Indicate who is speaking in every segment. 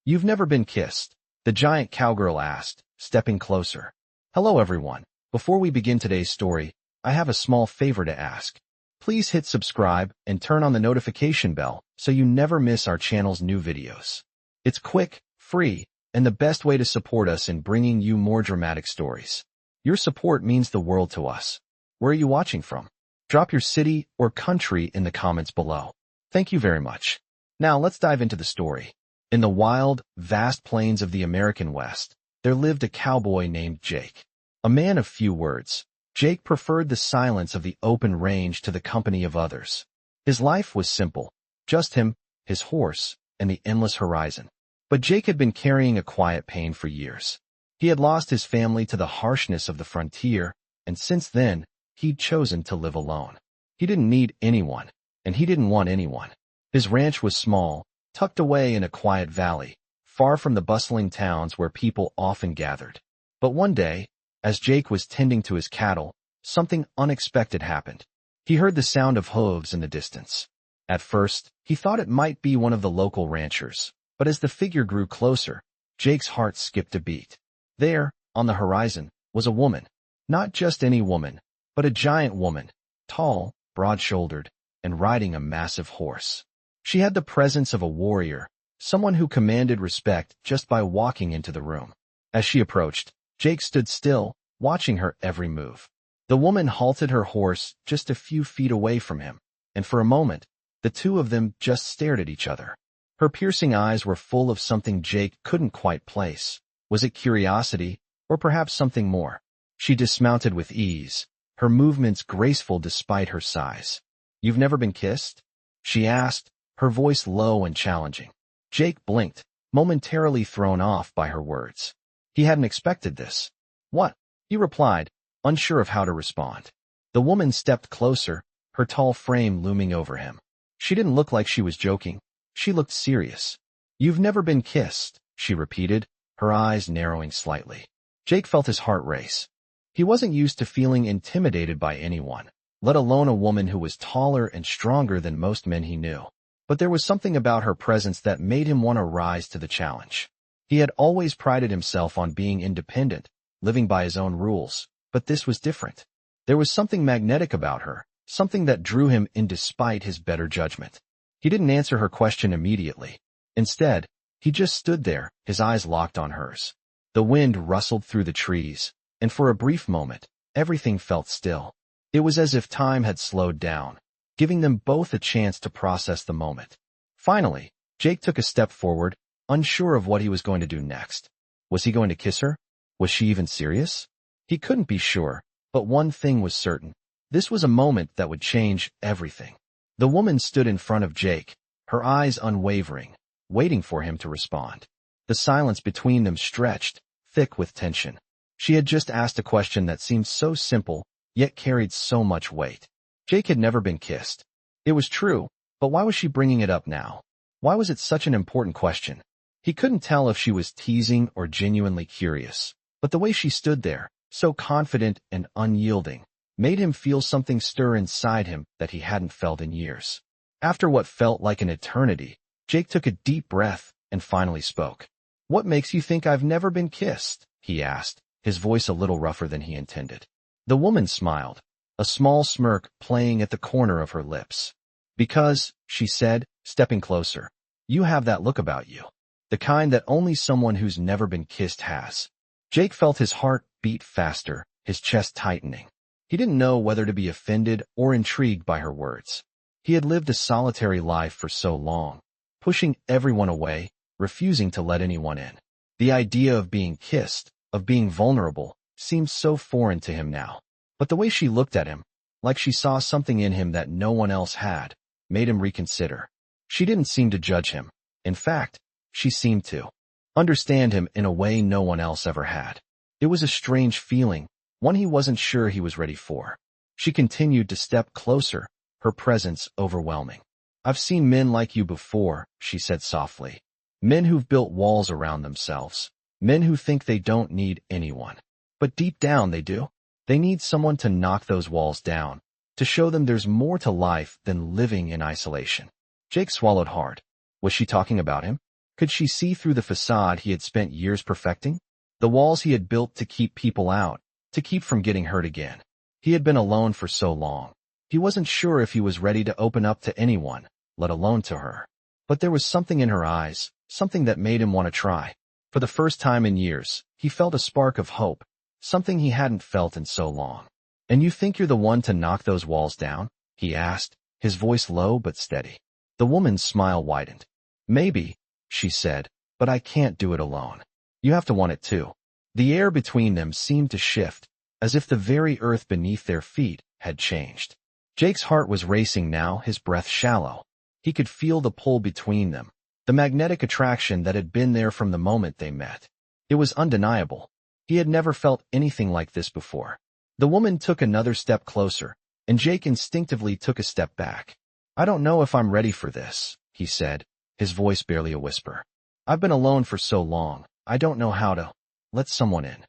Speaker 1: You've never been kissed, the giant cowgirl asked, stepping closer. Hello everyone. Before we begin today's story, I have a small favor to ask. Please hit subscribe and turn on the notification bell so you never miss our channel's new videos. It's quick, free, and the best way to support us in bringing you more dramatic stories. Your support means the world to us. Where are you watching from? Drop your city or country in the comments below. Thank you very much. Now let's dive into the story. In the wild, vast plains of the American West, there lived a cowboy named Jake. A man of few words, Jake preferred the silence of the open range to the company of others. His life was simple, just him, his horse, and the endless horizon. But Jake had been carrying a quiet pain for years. He had lost his family to the harshness of the frontier, and since then, he'd chosen to live alone. He didn't need anyone, and he didn't want anyone. His ranch was small, tucked away in a quiet valley, far from the bustling towns where people often gathered. But one day, as Jake was tending to his cattle, something unexpected happened. He heard the sound of hooves in the distance. At first, he thought it might be one of the local ranchers, but as the figure grew closer, Jake's heart skipped a beat. There, on the horizon, was a woman. Not just any woman, but a giant woman, tall, broad-shouldered, and riding a massive horse. She had the presence of a warrior, someone who commanded respect just by walking into the room. As she approached, Jake stood still, watching her every move. The woman halted her horse just a few feet away from him, and for a moment, the two of them just stared at each other. Her piercing eyes were full of something Jake couldn't quite place. Was it curiosity, or perhaps something more? She dismounted with ease, her movements graceful despite her size. "You've never been kissed?" she asked, her voice low and challenging. Jake blinked, momentarily thrown off by her words. He hadn't expected this. "What?" he replied, unsure of how to respond. The woman stepped closer, her tall frame looming over him. She didn't look like she was joking. She looked serious. "You've never been kissed," she repeated, her eyes narrowing slightly. Jake felt his heart race. He wasn't used to feeling intimidated by anyone, let alone a woman who was taller and stronger than most men he knew. But there was something about her presence that made him want to rise to the challenge. He had always prided himself on being independent, living by his own rules, but this was different. There was something magnetic about her, something that drew him in despite his better judgment. He didn't answer her question immediately. Instead, he just stood there, his eyes locked on hers. The wind rustled through the trees, and for a brief moment, everything felt still. It was as if time had slowed down, giving them both a chance to process the moment. Finally, Jake took a step forward, unsure of what he was going to do next. Was he going to kiss her? Was she even serious? He couldn't be sure, but one thing was certain. This was a moment that would change everything. The woman stood in front of Jake, her eyes unwavering, waiting for him to respond. The silence between them stretched, thick with tension. She had just asked a question that seemed so simple, yet carried so much weight. Jake had never been kissed. It was true, but why was she bringing it up now? Why was it such an important question? He couldn't tell if she was teasing or genuinely curious, but the way she stood there, so confident and unyielding, made him feel something stir inside him that he hadn't felt in years. After what felt like an eternity, Jake took a deep breath and finally spoke. "What makes you think I've never been kissed?" he asked, his voice a little rougher than he intended. The woman smiled, a small smirk playing at the corner of her lips. "Because," she said, stepping closer, "you have that look about you. The kind that only someone who's never been kissed has." Jake felt his heart beat faster, his chest tightening. He didn't know whether to be offended or intrigued by her words. He had lived a solitary life for so long, pushing everyone away, refusing to let anyone in. The idea of being kissed, of being vulnerable, seemed so foreign to him now. But the way she looked at him, like she saw something in him that no one else had, made him reconsider. She didn't seem to judge him. In fact, she seemed to understand him in a way no one else ever had. It was a strange feeling, one he wasn't sure he was ready for. She continued to step closer, her presence overwhelming. "I've seen men like you before," she said softly. "Men who've built walls around themselves. Men who think they don't need anyone. But deep down they do. They need someone to knock those walls down, to show them there's more to life than living in isolation." Jake swallowed hard. Was she talking about him? Could she see through the facade he had spent years perfecting? The walls he had built to keep people out, to keep from getting hurt again. He had been alone for so long. He wasn't sure if he was ready to open up to anyone, let alone to her. But there was something in her eyes, something that made him want to try. For the first time in years, he felt a spark of hope, something he hadn't felt in so long. "And you think you're the one to knock those walls down?" he asked, his voice low but steady. The woman's smile widened. "Maybe," she said, "but I can't do it alone. You have to want it too." The air between them seemed to shift, as if the very earth beneath their feet had changed. Jake's heart was racing now, his breath shallow. He could feel the pull between them, the magnetic attraction that had been there from the moment they met. It was undeniable. He had never felt anything like this before. The woman took another step closer, and Jake instinctively took a step back. "I don't know if I'm ready for this," he said, his voice barely a whisper. "I've been alone for so long, I don't know how to let someone in."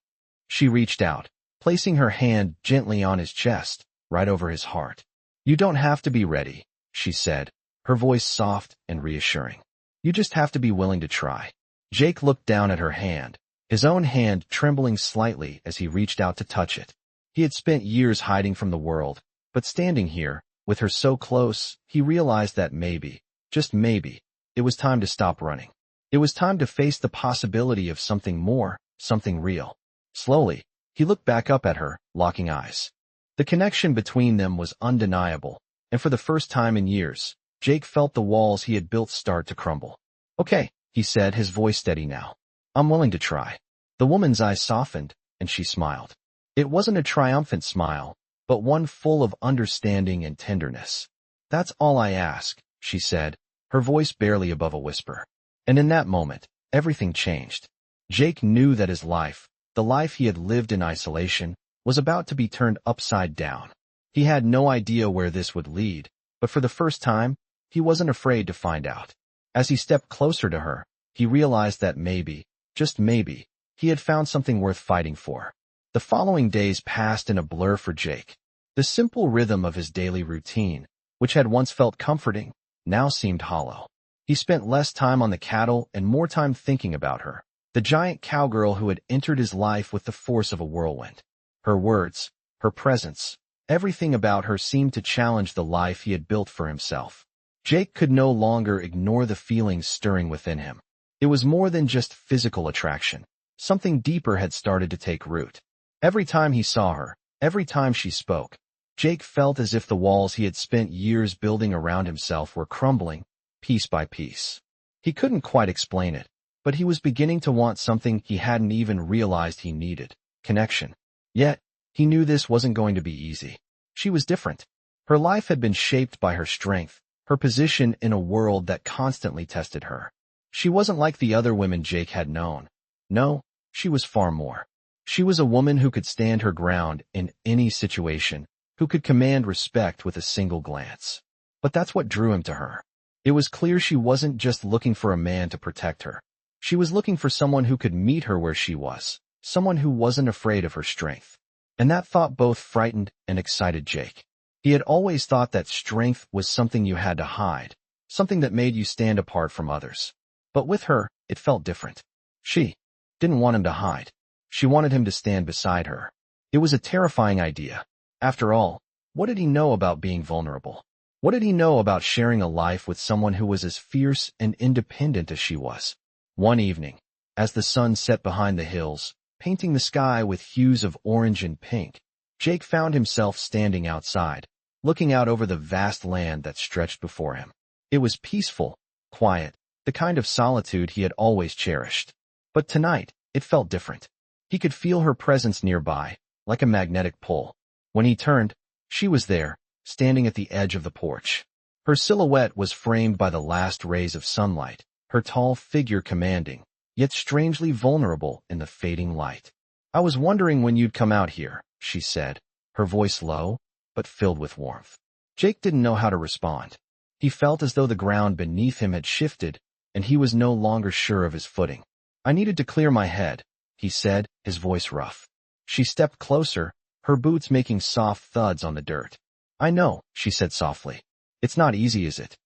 Speaker 1: She reached out, placing her hand gently on his chest, right over his heart. "You don't have to be ready," she said, her voice soft and reassuring. "You just have to be willing to try." Jake looked down at her hand, his own hand trembling slightly as he reached out to touch it. He had spent years hiding from the world, but standing here, with her so close, he realized that maybe, just maybe, it was time to stop running. It was time to face the possibility of something more, something real. Slowly, he looked back up at her, locking eyes. The connection between them was undeniable, and for the first time in years, Jake felt the walls he had built start to crumble. "Okay," he said, his voice steady now. "I'm willing to try." The woman's eyes softened, and she smiled. It wasn't a triumphant smile, but one full of understanding and tenderness. "That's all I ask," she said, her voice barely above a whisper. And in that moment, everything changed. Jake knew that his life, the life he had lived in isolation, was about to be turned upside down. He had no idea where this would lead, but for the first time, he wasn't afraid to find out. As he stepped closer to her, he realized that maybe, just maybe, he had found something worth fighting for. The following days passed in a blur for Jake. The simple rhythm of his daily routine, which had once felt comforting, now seemed hollow. He spent less time on the cattle and more time thinking about her, the giant cowgirl who had entered his life with the force of a whirlwind. Her words, her presence, everything about her seemed to challenge the life he had built for himself. Jake could no longer ignore the feelings stirring within him. It was more than just physical attraction. Something deeper had started to take root. Every time he saw her, every time she spoke, Jake felt as if the walls he had spent years building around himself were crumbling, piece by piece. He couldn't quite explain it, but he was beginning to want something he hadn't even realized he needed: connection. Yet, he knew this wasn't going to be easy. She was different. Her life had been shaped by her strength, her position in a world that constantly tested her. She wasn't like the other women Jake had known. No, she was far more. She was a woman who could stand her ground in any situation, who could command respect with a single glance. But that's what drew him to her. It was clear she wasn't just looking for a man to protect her. She was looking for someone who could meet her where she was, someone who wasn't afraid of her strength. And that thought both frightened and excited Jake. He had always thought that strength was something you had to hide, something that made you stand apart from others. But with her, it felt different. She didn't want him to hide. She wanted him to stand beside her. It was a terrifying idea. After all, what did he know about being vulnerable? What did he know about sharing a life with someone who was as fierce and independent as she was? One evening, as the sun set behind the hills, painting the sky with hues of orange and pink, Jake found himself standing outside, looking out over the vast land that stretched before him. It was peaceful, quiet, the kind of solitude he had always cherished. But tonight, it felt different. He could feel her presence nearby, like a magnetic pull. When he turned, she was there, standing at the edge of the porch. Her silhouette was framed by the last rays of sunlight, her tall figure commanding, yet strangely vulnerable in the fading light. "I was wondering when you'd come out here," she said, her voice low, but filled with warmth. Jake didn't know how to respond. He felt as though the ground beneath him had shifted, and he was no longer sure of his footing. "I needed to clear my head," he said, his voice rough. She stepped closer, her boots making soft thuds on the dirt. "I know," she said softly. "It's not easy, is it?"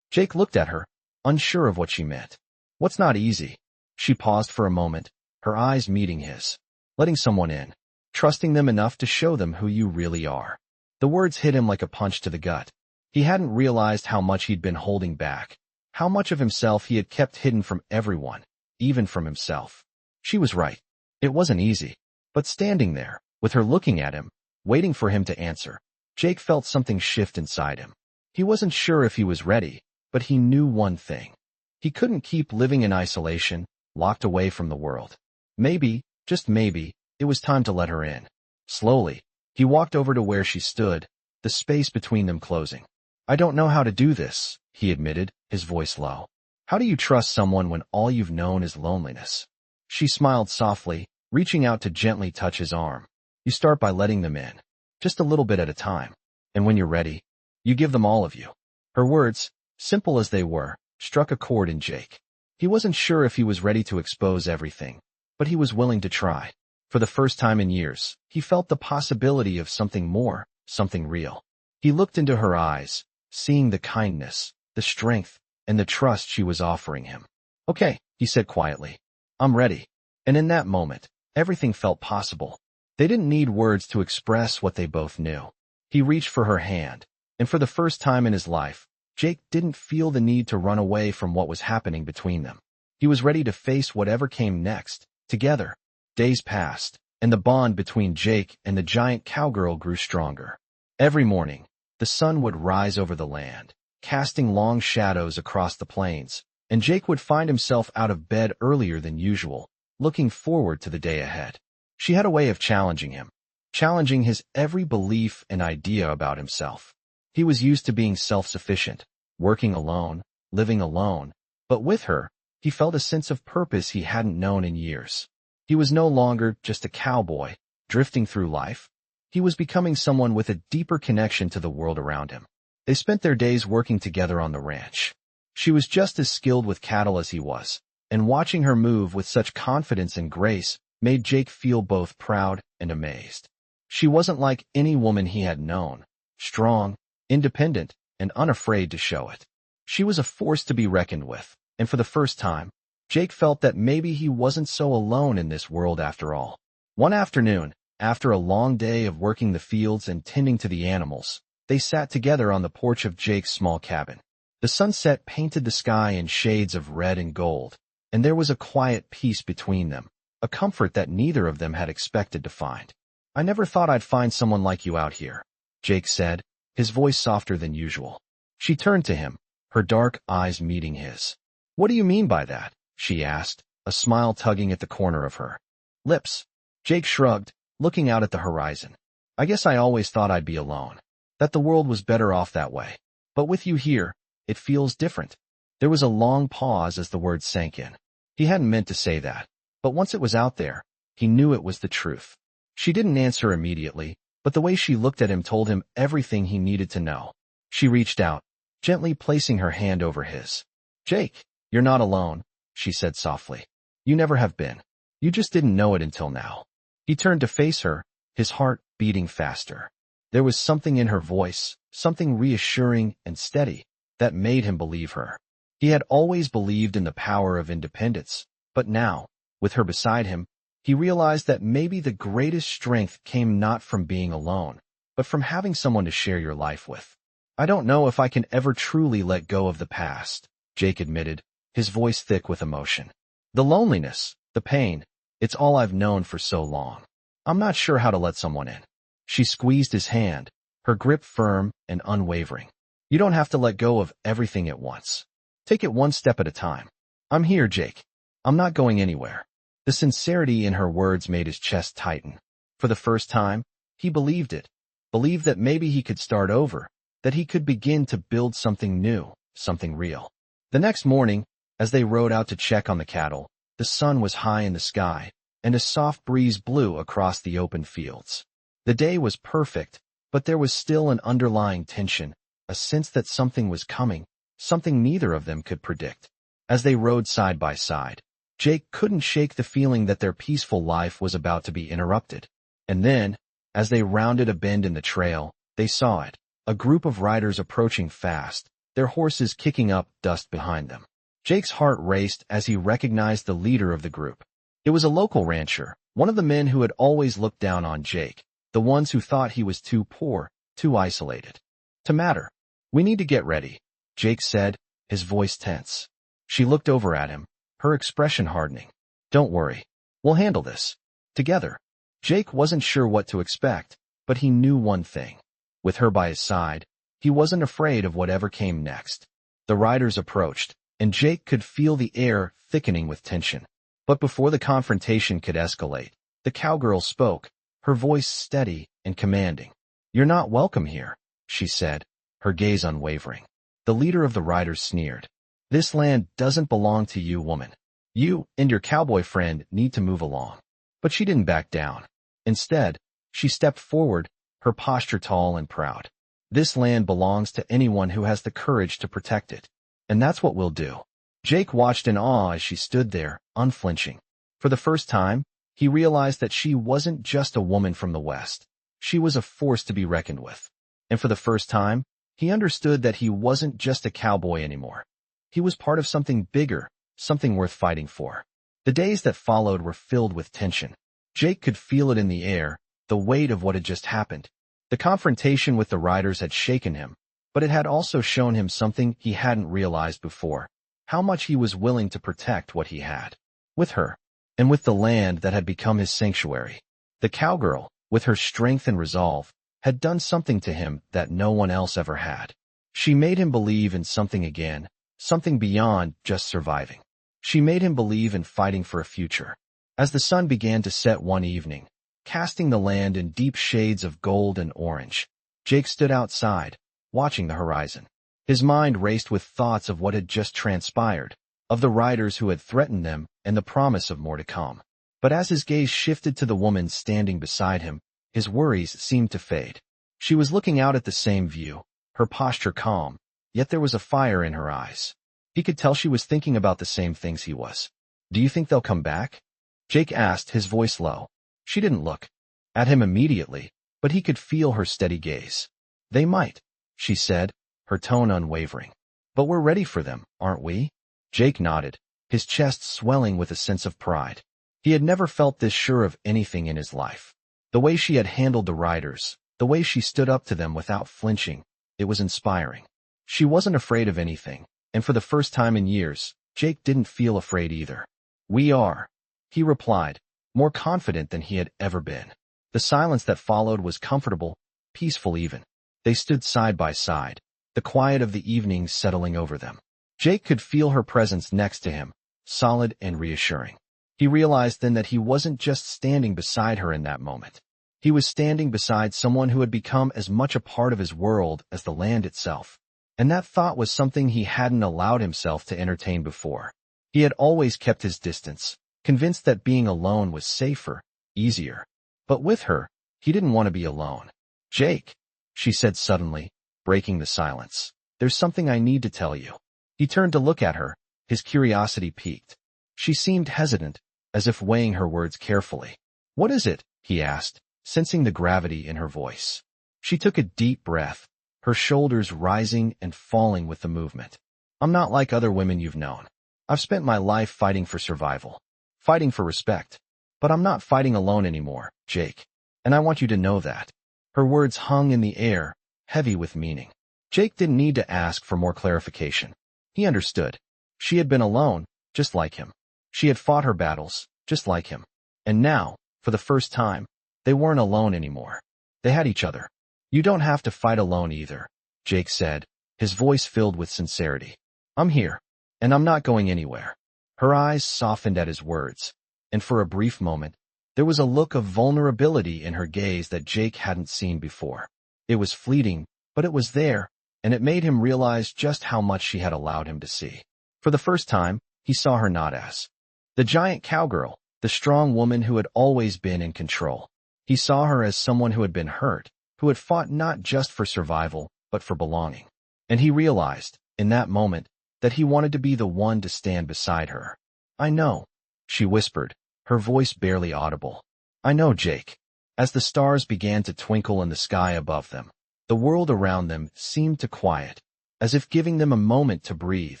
Speaker 1: Jake looked at her, unsure of what she meant. What's not easy? She paused for a moment, her eyes meeting his. Letting someone in. Trusting them enough to show them who you really are. The words hit him like a punch to the gut. He hadn't realized how much he'd been holding back, how much of himself he had kept hidden from everyone, even from himself. She was right. It wasn't easy. But standing there, with her looking at him, waiting for him to answer, Jake felt something shift inside him. He wasn't sure if he was ready, but he knew one thing. He couldn't keep living in isolation, locked away from the world. Maybe, just maybe, it was time to let her in. Slowly, he walked over to where she stood, the space between them closing. I don't know how to do this, he admitted, his voice low. How do you trust someone when all you've known is loneliness? She smiled softly, reaching out to gently touch his arm. You start by letting them in, just a little bit at a time. And when you're ready, you give them all of you. Her words, simple as they were, struck a chord in Jake. He wasn't sure if he was ready to expose everything, but he was willing to try. For the first time in years, he felt the possibility of something more, something real. He looked into her eyes, seeing the kindness, the strength, and the trust she was offering him. Okay, he said quietly. I'm ready. And in that moment, everything felt possible. They didn't need words to express what they both knew. He reached for her hand, and for the first time in his life, Jake didn't feel the need to run away from what was happening between them. He was ready to face whatever came next, together. Days passed, and the bond between Jake and the giant cowgirl grew stronger. Every morning, the sun would rise over the land, casting long shadows across the plains, and Jake would find himself out of bed earlier than usual, looking forward to the day ahead. She had a way of challenging him, challenging his every belief and idea about himself. He was used to being self-sufficient, working alone, living alone, but with her, he felt a sense of purpose he hadn't known in years. He was no longer just a cowboy, drifting through life. He was becoming someone with a deeper connection to the world around him. They spent their days working together on the ranch. She was just as skilled with cattle as he was, and watching her move with such confidence and grace made Jake feel both proud and amazed. She wasn't like any woman he had known, strong, independent, and unafraid to show it. She was a force to be reckoned with, and for the first time, Jake felt that maybe he wasn't so alone in this world after all. One afternoon, after a long day of working the fields and tending to the animals, they sat together on the porch of Jake's small cabin. The sunset painted the sky in shades of red and gold, and there was a quiet peace between them, a comfort that neither of them had expected to find. I never thought I'd find someone like you out here, Jake said, his voice softer than usual. She turned to him, her dark eyes meeting his. What do you mean by that? She asked, a smile tugging at the corner of her lips. Jake shrugged, looking out at the horizon. I guess I always thought I'd be alone, that the world was better off that way. But with you here, it feels different. There was a long pause as the words sank in. He hadn't meant to say that, but once it was out there, he knew it was the truth. She didn't answer immediately, but the way she looked at him told him everything he needed to know. She reached out, gently placing her hand over his. Jake, you're not alone, she said softly. You never have been. You just didn't know it until now. He turned to face her, his heart beating faster. There was something in her voice, something reassuring and steady, that made him believe her. He had always believed in the power of independence, but now, with her beside him, he realized that maybe the greatest strength came not from being alone, but from having someone to share your life with. I don't know if I can ever truly let go of the past, Jake admitted, his voice thick with emotion. The loneliness, the pain, it's all I've known for so long. I'm not sure how to let someone in. She squeezed his hand, her grip firm and unwavering. You don't have to let go of everything at once. Take it one step at a time. I'm here, Jake. I'm not going anywhere. The sincerity in her words made his chest tighten. For the first time, he believed it. Believed that maybe he could start over, that he could begin to build something new, something real. The next morning, as they rode out to check on the cattle, the sun was high in the sky, and a soft breeze blew across the open fields. The day was perfect, but there was still an underlying tension, a sense that something was coming, something neither of them could predict. As they rode side by side, Jake couldn't shake the feeling that their peaceful life was about to be interrupted. And then, as they rounded a bend in the trail, they saw it, a group of riders approaching fast, their horses kicking up dust behind them. Jake's heart raced as he recognized the leader of the group. It was a local rancher, one of the men who had always looked down on Jake, the ones who thought he was too poor, too isolated to matter. "We need to get ready," Jake said, his voice tense. She looked over at him, her expression hardening. "Don't worry. We'll handle this together." Jake wasn't sure what to expect, but he knew one thing. With her by his side, he wasn't afraid of whatever came next. The riders approached, and Jake could feel the air thickening with tension. But before the confrontation could escalate, the cowgirl spoke, her voice steady and commanding. "You're not welcome here," she said, her gaze unwavering. The leader of the riders sneered. "This land doesn't belong to you, woman. You and your cowboy friend need to move along." But she didn't back down. Instead, she stepped forward, her posture tall and proud. "This land belongs to anyone who has the courage to protect it. And that's what we'll do." Jake watched in awe as she stood there, unflinching. For the first time, he realized that she wasn't just a woman from the West. She was a force to be reckoned with. And for the first time, he understood that he wasn't just a cowboy anymore. He was part of something bigger, something worth fighting for. The days that followed were filled with tension. Jake could feel it in the air, the weight of what had just happened. The confrontation with the riders had shaken him, but it had also shown him something he hadn't realized before, how much he was willing to protect what he had. With her, and with the land that had become his sanctuary. The cowgirl, with her strength and resolve, had done something to him that no one else ever had. She made him believe in something again, something beyond just surviving. She made him believe in fighting for a future. As the sun began to set one evening, casting the land in deep shades of gold and orange, Jake stood outside, watching the horizon. His mind raced with thoughts of what had just transpired, of the riders who had threatened them and the promise of more to come. But as his gaze shifted to the woman standing beside him, his worries seemed to fade. She was looking out at the same view, her posture calm, yet there was a fire in her eyes. He could tell she was thinking about the same things he was. "Do you think they'll come back?" Jake asked, his voice low. She didn't look at him immediately, but he could feel her steady gaze. "They might," she said, her tone unwavering. "But we're ready for them, aren't we?" Jake nodded, his chest swelling with a sense of pride. He had never felt this sure of anything in his life. The way she had handled the riders, the way she stood up to them without flinching, it was inspiring. She wasn't afraid of anything, and for the first time in years, Jake didn't feel afraid either. "We are," he replied, more confident than he had ever been. The silence that followed was comfortable, peaceful even. They stood side by side, the quiet of the evening settling over them. Jake could feel her presence next to him, solid and reassuring. He realized then that he wasn't just standing beside her in that moment. He was standing beside someone who had become as much a part of his world as the land itself. And that thought was something he hadn't allowed himself to entertain before. He had always kept his distance, convinced that being alone was safer, easier. But with her, he didn't want to be alone. "Jake," she said suddenly, breaking the silence. "There's something I need to tell you." He turned to look at her, his curiosity piqued. She seemed hesitant, as if weighing her words carefully. "What is it?" he asked, sensing the gravity in her voice. She took a deep breath, her shoulders rising and falling with the movement. "I'm not like other women you've known. I've spent my life fighting for survival, fighting for respect. But I'm not fighting alone anymore, Jake. And I want you to know that." Her words hung in the air, heavy with meaning. Jake didn't need to ask for more clarification. He understood. She had been alone, just like him. She had fought her battles, just like him. And now, for the first time, they weren't alone anymore. They had each other. "You don't have to fight alone either," Jake said, his voice filled with sincerity. "I'm here, and I'm not going anywhere." Her eyes softened at his words, and for a brief moment, there was a look of vulnerability in her gaze that Jake hadn't seen before. It was fleeting, but it was there, and it made him realize just how much she had allowed him to see. For the first time, he saw her not as the giant cowgirl, the strong woman who had always been in control. He saw her as someone who had been hurt, who had fought not just for survival, but for belonging. And he realized, in that moment, that he wanted to be the one to stand beside her. "I know," she whispered, her voice barely audible. "I know, Jake." As the stars began to twinkle in the sky above them, the world around them seemed to quiet, as if giving them a moment to breathe,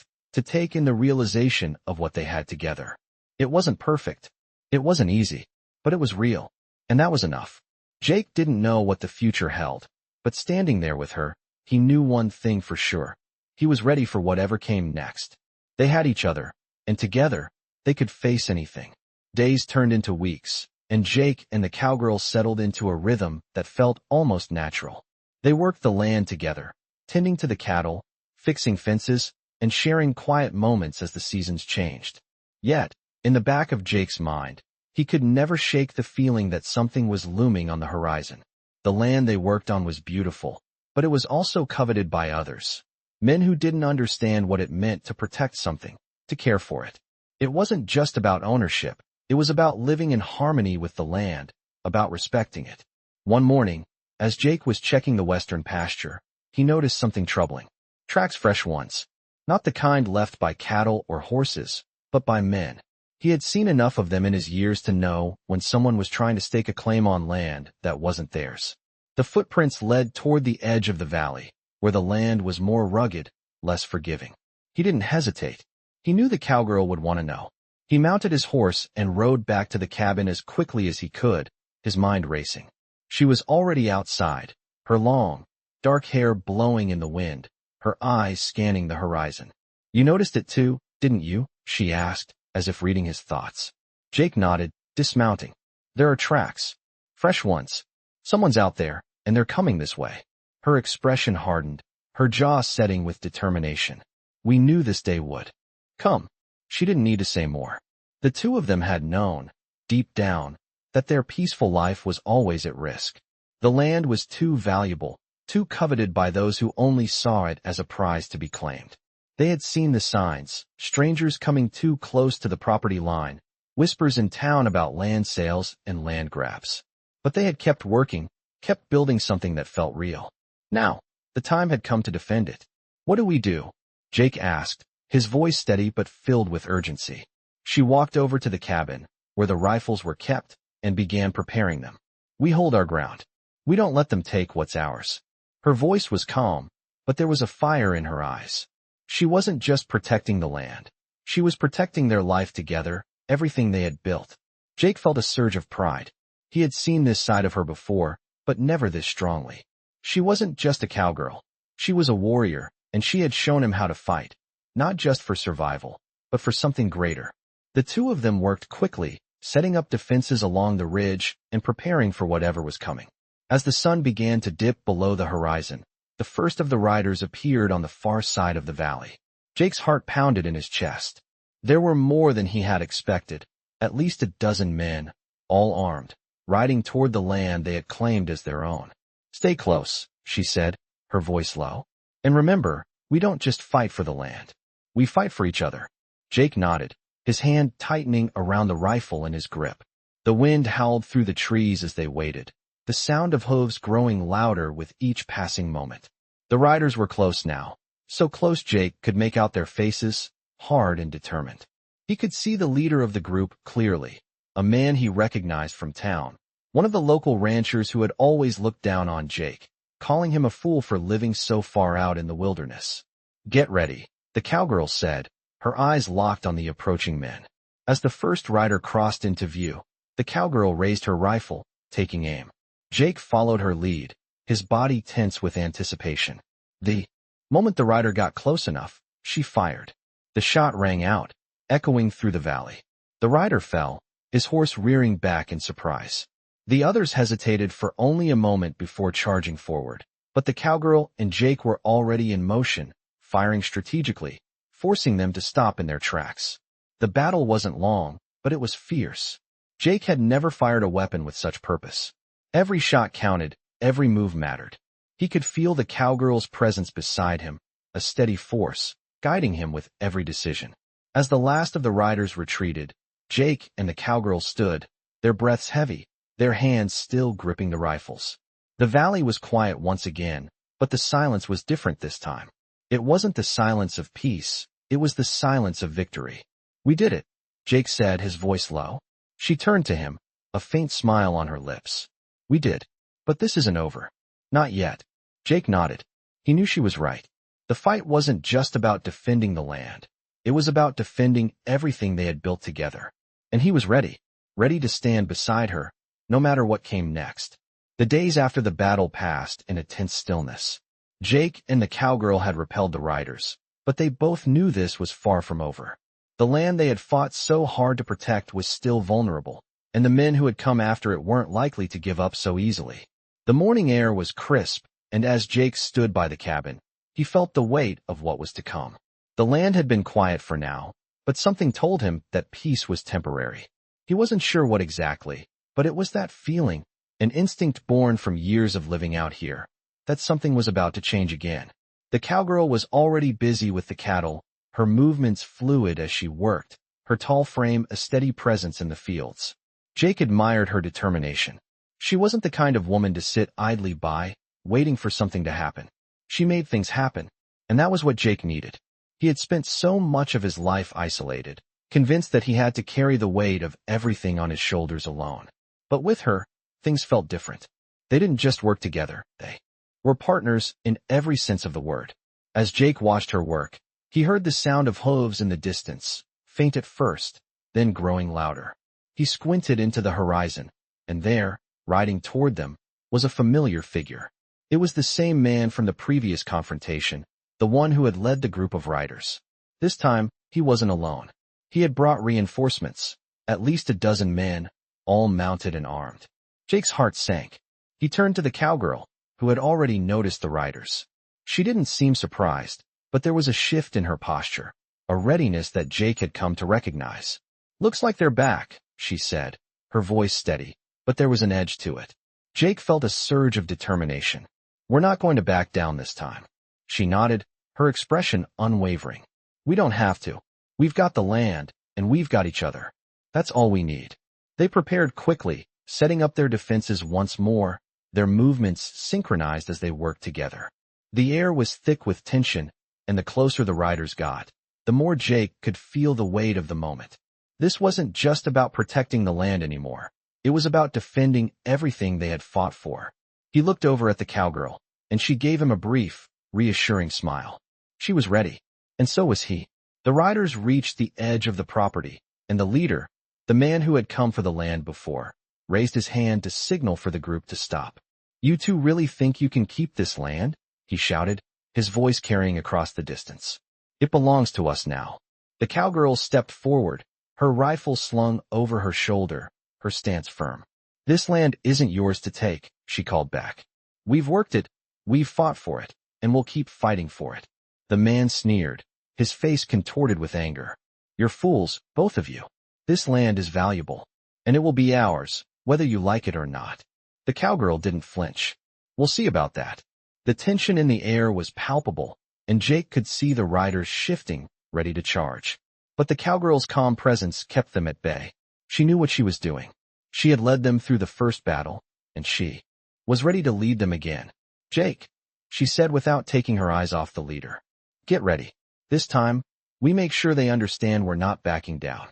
Speaker 1: to take in the realization of what they had together. It wasn't perfect. It wasn't easy, but it was real. And that was enough. Jake didn't know what the future held, but standing there with her, he knew one thing for sure. He was ready for whatever came next. They had each other, and together, they could face anything. Days turned into weeks, and Jake and the cowgirl settled into a rhythm that felt almost natural. They worked the land together, tending to the cattle, fixing fences, and sharing quiet moments as the seasons changed. Yet, in the back of Jake's mind, he could never shake the feeling that something was looming on the horizon. The land they worked on was beautiful, but it was also coveted by others. Men who didn't understand what it meant to protect something, to care for it. It wasn't just about ownership. It was about living in harmony with the land, about respecting it. One morning, as Jake was checking the western pasture, he noticed something troubling. Tracks, fresh ones. Not the kind left by cattle or horses, but by men. He had seen enough of them in his years to know when someone was trying to stake a claim on land that wasn't theirs. The footprints led toward the edge of the valley, where the land was more rugged, less forgiving. He didn't hesitate. He knew the cowgirl would want to know. He mounted his horse and rode back to the cabin as quickly as he could, his mind racing. She was already outside, her long, dark hair blowing in the wind, her eyes scanning the horizon. "You noticed it too, didn't you?" she asked, as if reading his thoughts. Jake nodded, dismounting. "There are tracks. Fresh ones. Someone's out there, and they're coming this way." Her expression hardened, her jaw setting with determination. "We knew this day would come." She didn't need to say more. The two of them had known, deep down, that their peaceful life was always at risk. The land was too valuable, too coveted by those who only saw it as a prize to be claimed. They had seen the signs, strangers coming too close to the property line, whispers in town about land sales and land grabs. But they had kept working, kept building something that felt real. Now, the time had come to defend it. "What do we do?" Jake asked, his voice steady but filled with urgency. She walked over to the cabin, where the rifles were kept, and began preparing them. "We hold our ground. We don't let them take what's ours." Her voice was calm, but there was a fire in her eyes. She wasn't just protecting the land. She was protecting their life together, everything they had built. Jake felt a surge of pride. He had seen this side of her before, but never this strongly. She wasn't just a cowgirl. She was a warrior, and she had shown him how to fight. Not just for survival, but for something greater. The two of them worked quickly, setting up defenses along the ridge and preparing for whatever was coming. As the sun began to dip below the horizon, the first of the riders appeared on the far side of the valley. Jake's heart pounded in his chest. There were more than he had expected, at least a dozen men, all armed, riding toward the land they had claimed as their own. "Stay close," she said, her voice low. "And remember, we don't just fight for the land. We fight for each other." Jake nodded, his hand tightening around the rifle in his grip. The wind howled through the trees as they waited, the sound of hooves growing louder with each passing moment. The riders were close now, so close Jake could make out their faces, hard and determined. He could see the leader of the group clearly, a man he recognized from town, one of the local ranchers who had always looked down on Jake, calling him a fool for living so far out in the wilderness. "Get ready," the cowgirl said, her eyes locked on the approaching men. As the first rider crossed into view, the cowgirl raised her rifle, taking aim. Jake followed her lead, his body tense with anticipation. The moment the rider got close enough, she fired. The shot rang out, echoing through the valley. The rider fell, his horse rearing back in surprise. The others hesitated for only a moment before charging forward, but the cowgirl and Jake were already in motion, firing strategically, forcing them to stop in their tracks. The battle wasn't long, but it was fierce. Jake had never fired a weapon with such purpose. Every shot counted, every move mattered. He could feel the cowgirl's presence beside him, a steady force, guiding him with every decision. As the last of the riders retreated, Jake and the cowgirl stood, their breaths heavy, their hands still gripping the rifles. The valley was quiet once again, but the silence was different this time. It wasn't the silence of peace, it was the silence of victory. "We did it," Jake said, his voice low. She turned to him, a faint smile on her lips. "We did. But this isn't over." "Not yet." Jake nodded. He knew she was right. The fight wasn't just about defending the land. It was about defending everything they had built together. And he was ready to stand beside her, no matter what came next. The days after the battle passed in a tense stillness. Jake and the cowgirl had repelled the riders, but they both knew this was far from over. The land they had fought so hard to protect was still vulnerable, and the men who had come after it weren't likely to give up so easily. The morning air was crisp, and as Jake stood by the cabin, he felt the weight of what was to come. The land had been quiet for now, but something told him that peace was temporary. He wasn't sure what exactly, but it was that feeling, an instinct born from years of living out here, that something was about to change again. The cowgirl was already busy with the cattle, her movements fluid as she worked, her tall frame a steady presence in the fields. Jake admired her determination. She wasn't the kind of woman to sit idly by, waiting for something to happen. She made things happen, and that was what Jake needed. He had spent so much of his life isolated, convinced that he had to carry the weight of everything on his shoulders alone. But with her, things felt different. They didn't just work together, they were partners in every sense of the word. As Jake watched her work, he heard the sound of hooves in the distance, faint at first, then growing louder. He squinted into the horizon, and there, riding toward them, was a familiar figure. It was the same man from the previous confrontation, the one who had led the group of riders. This time, he wasn't alone. He had brought reinforcements, at least a dozen men, all mounted and armed. Jake's heart sank. He turned to the cowgirl, who had already noticed the riders. She didn't seem surprised, but there was a shift in her posture, a readiness that Jake had come to recognize. "Looks like they're back," she said, her voice steady, but there was an edge to it. Jake felt a surge of determination. "We're not going to back down this time." She nodded, her expression unwavering. "We don't have to. We've got the land, and we've got each other. That's all we need." They prepared quickly, setting up their defenses once more, their movements synchronized as they worked together. The air was thick with tension, and the closer the riders got, the more Jake could feel the weight of the moment. This wasn't just about protecting the land anymore. It was about defending everything they had fought for. He looked over at the cowgirl, and she gave him a brief, reassuring smile. She was ready, and so was he. The riders reached the edge of the property, and the leader, the man who had come for the land before, raised his hand to signal for the group to stop. "You two really think you can keep this land?" he shouted, his voice carrying across the distance. "It belongs to us now." The cowgirl stepped forward, her rifle slung over her shoulder, her stance firm. "This land isn't yours to take," she called back. "We've worked it, we've fought for it, and we'll keep fighting for it." The man sneered, his face contorted with anger. "You're fools, both of you. This land is valuable, and it will be ours, whether you like it or not." The cowgirl didn't flinch. "We'll see about that." The tension in the air was palpable, and Jake could see the riders shifting, ready to charge. But the cowgirl's calm presence kept them at bay. She knew what she was doing. She had led them through the first battle, and she was ready to lead them again. "Jake," she said without taking her eyes off the leader. "Get ready. This time, we make sure they understand we're not backing down."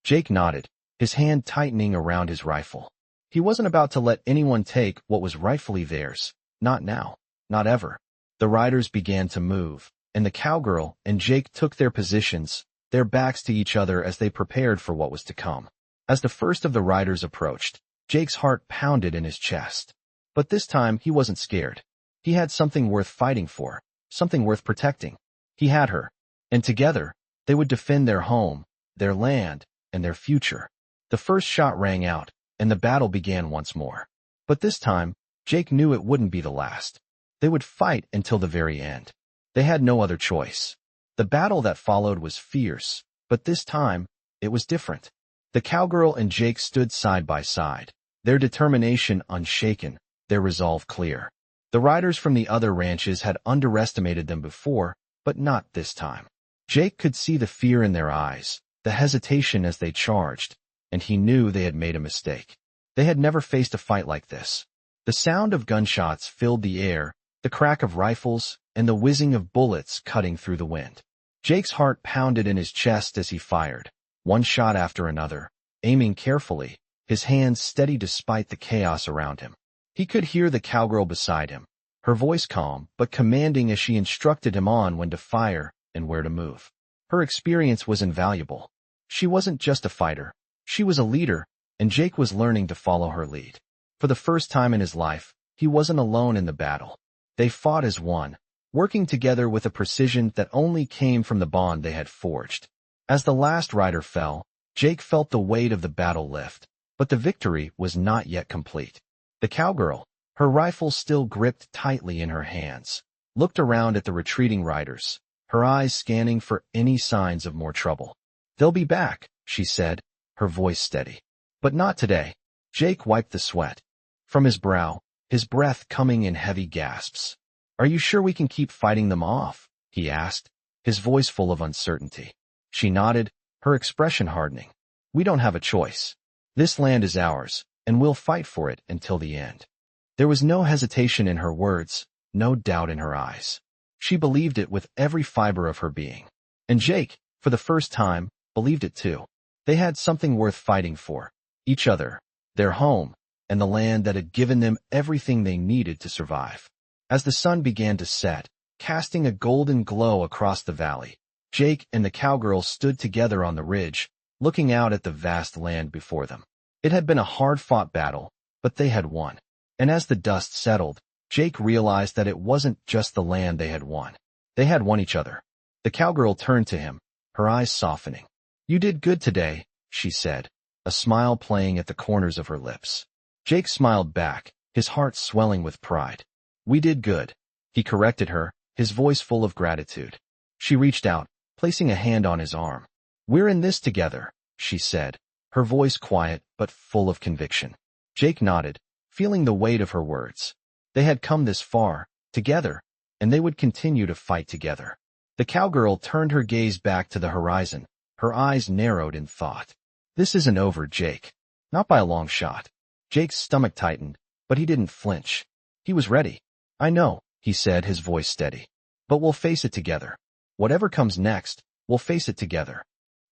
Speaker 1: Jake nodded, his hand tightening around his rifle. He wasn't about to let anyone take what was rightfully theirs. Not now. Not ever. The riders began to move, and the cowgirl and Jake took their positions, their backs to each other as they prepared for what was to come. As the first of the riders approached, Jake's heart pounded in his chest. But this time he wasn't scared. He had something worth fighting for, something worth protecting. He had her, and together, they would defend their home, their land, and their future. The first shot rang out, and the battle began once more. But this time, Jake knew it wouldn't be the last. They would fight until the very end. They had no other choice. The battle that followed was fierce, but this time, it was different. The cowgirl and Jake stood side by side, their determination unshaken, their resolve clear. The riders from the other ranches had underestimated them before, but not this time. Jake could see the fear in their eyes, the hesitation as they charged, and he knew they had made a mistake. They had never faced a fight like this. The sound of gunshots filled the air, the crack of rifles, and the whizzing of bullets cutting through the wind. Jake's heart pounded in his chest as he fired, one shot after another, aiming carefully, his hands steady despite the chaos around him. He could hear the cowgirl beside him, her voice calm but commanding as she instructed him on when to fire and where to move. Her experience was invaluable. She wasn't just a fighter. She was a leader, and Jake was learning to follow her lead. For the first time in his life, he wasn't alone in the battle. They fought as one, working together with a precision that only came from the bond they had forged. As the last rider fell, Jake felt the weight of the battle lift, but the victory was not yet complete. The cowgirl, her rifle still gripped tightly in her hands, looked around at the retreating riders, her eyes scanning for any signs of more trouble. "They'll be back," she said, her voice steady. "But not today." Jake wiped the sweat from his brow, his breath coming in heavy gasps. "Are you sure we can keep fighting them off?" he asked, his voice full of uncertainty. She nodded, her expression hardening. "We don't have a choice. This land is ours, and we'll fight for it until the end." There was no hesitation in her words, no doubt in her eyes. She believed it with every fiber of her being. And Jake, for the first time, believed it too. They had something worth fighting for: each other, their home, and the land that had given them everything they needed to survive. As the sun began to set, casting a golden glow across the valley, Jake and the cowgirl stood together on the ridge, looking out at the vast land before them. It had been a hard-fought battle, but they had won. And as the dust settled, Jake realized that it wasn't just the land they had won. They had won each other. The cowgirl turned to him, her eyes softening. "You did good today," she said, a smile playing at the corners of her lips. Jake smiled back, his heart swelling with pride. "We did good," he corrected her, his voice full of gratitude. She reached out, placing a hand on his arm. "We're in this together," she said, her voice quiet but full of conviction. Jake nodded, feeling the weight of her words. They had come this far, together, and they would continue to fight together. The cowgirl turned her gaze back to the horizon, her eyes narrowed in thought. "This isn't over, Jake. Not by a long shot." Jake's stomach tightened, but he didn't flinch. He was ready. "I know," he said, his voice steady. "But we'll face it together. Whatever comes next, we'll face it together."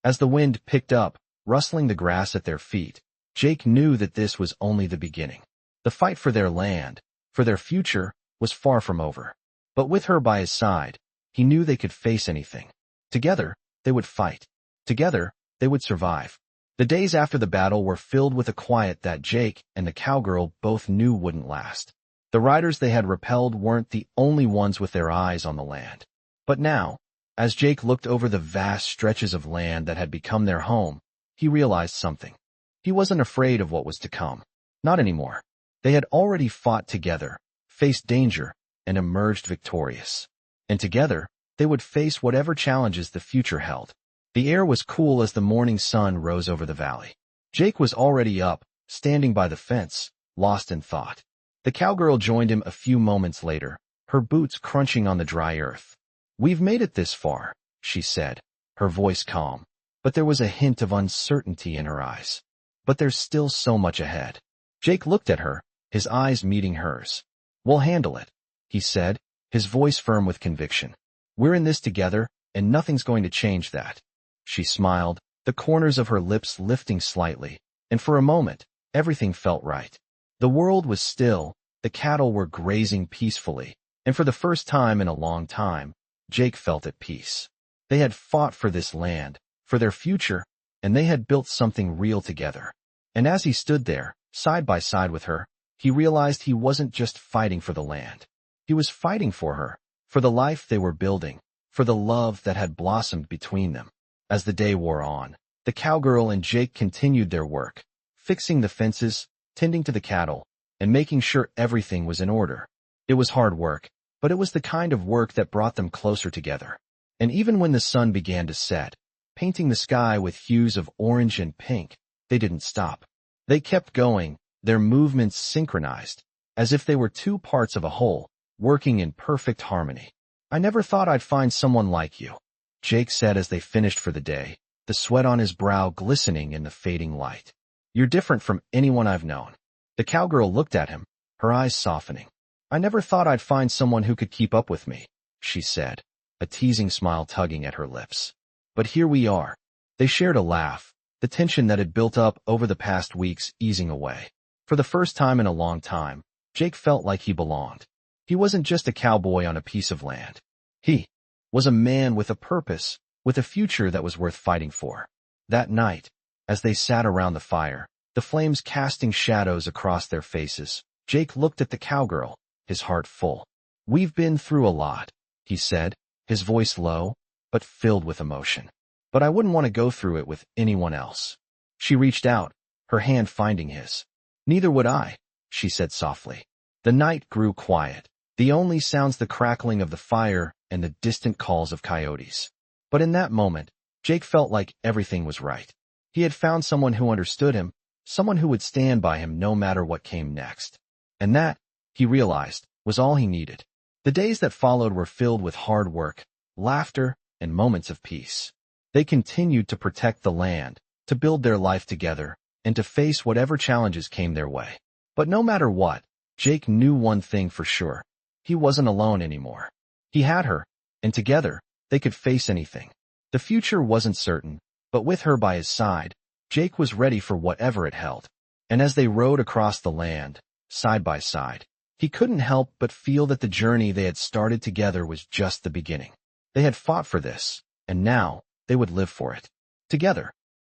Speaker 1: As the wind picked up, rustling the grass at their feet, Jake knew that this was only the beginning. The fight for their land, for their future, was far from over. But with her by his side, he knew they could face anything. Together, they would fight. Together, they would survive. The days after the battle were filled with a quiet that Jake and the cowgirl both knew wouldn't last. The riders they had repelled weren't the only ones with their eyes on the land. But now, as Jake looked over the vast stretches of land that had become their home, he realized something. He wasn't afraid of what was to come. Not anymore. They had already fought together, faced danger, and emerged victorious. And together, they would face whatever challenges the future held. The air was cool as the morning sun rose over the valley. Jake was already up, standing by the fence, lost in thought. The cowgirl joined him a few moments later, her boots crunching on the dry earth. "We've made it this far," she said, her voice calm, but there was a hint of uncertainty in her eyes. "But there's still so much ahead." Jake looked at her, his eyes meeting hers. "We'll handle it," he said, his voice firm with conviction. "We're in this together, and nothing's going to change that." She smiled, the corners of her lips lifting slightly, and for a moment, everything felt right. The world was still, the cattle were grazing peacefully, and for the first time in a long time, Jake felt at peace. They had fought for this land, for their future, and they had built something real together. And as he stood there, side by side with her, he realized he wasn't just fighting for the land. He was fighting for her, for the life they were building, for the love that had blossomed between them. As the day wore on, the cowgirl and Jake continued their work, fixing the fences, tending to the cattle, and making sure everything was in order. It was hard work, but it was the kind of work that brought them closer together. And even when the sun began to set, painting the sky with hues of orange and pink, they didn't stop. They kept going, their movements synchronized, as if they were two parts of a whole, working in perfect harmony. "I never thought I'd find someone like you," Jake said as they finished for the day, the sweat on his brow glistening in the fading light. "You're different from anyone I've known." The cowgirl looked at him, her eyes softening. "I never thought I'd find someone who could keep up with me," she said, a teasing smile tugging at her lips. "But here we are." They shared a laugh, the tension that had built up over the past weeks easing away. For the first time in a long time, Jake felt like he belonged. He wasn't just a cowboy on a piece of land. He was a man with a purpose, with a future that was worth fighting for. That night, as they sat around the fire, the flames casting shadows across their faces, Jake looked at the cowgirl, his heart full. "We've been through a lot," he said, his voice low, but filled with emotion. "But I wouldn't want to go through it with anyone else." She reached out, her hand finding his. "Neither would I," she said softly. The night grew quiet, the only sounds the crackling of the fire and the distant calls of coyotes. But in that moment, Jake felt like everything was right. He had found someone who understood him, someone who would stand by him no matter what came next. And that, he realized, was all he needed. The days that followed were filled with hard work, laughter, and moments of peace. They continued to protect the land, to build their life together, and to face whatever challenges came their way. But no matter what, Jake knew one thing for sure. He wasn't alone anymore. He had her, and together, they could face anything. The future wasn't certain, but with her by his side, Jake was ready for whatever it held. And as they rode across the land, side by side, he couldn't help but feel that the journey they had started together was just the beginning. They had fought for this, and now they would live for it. Together.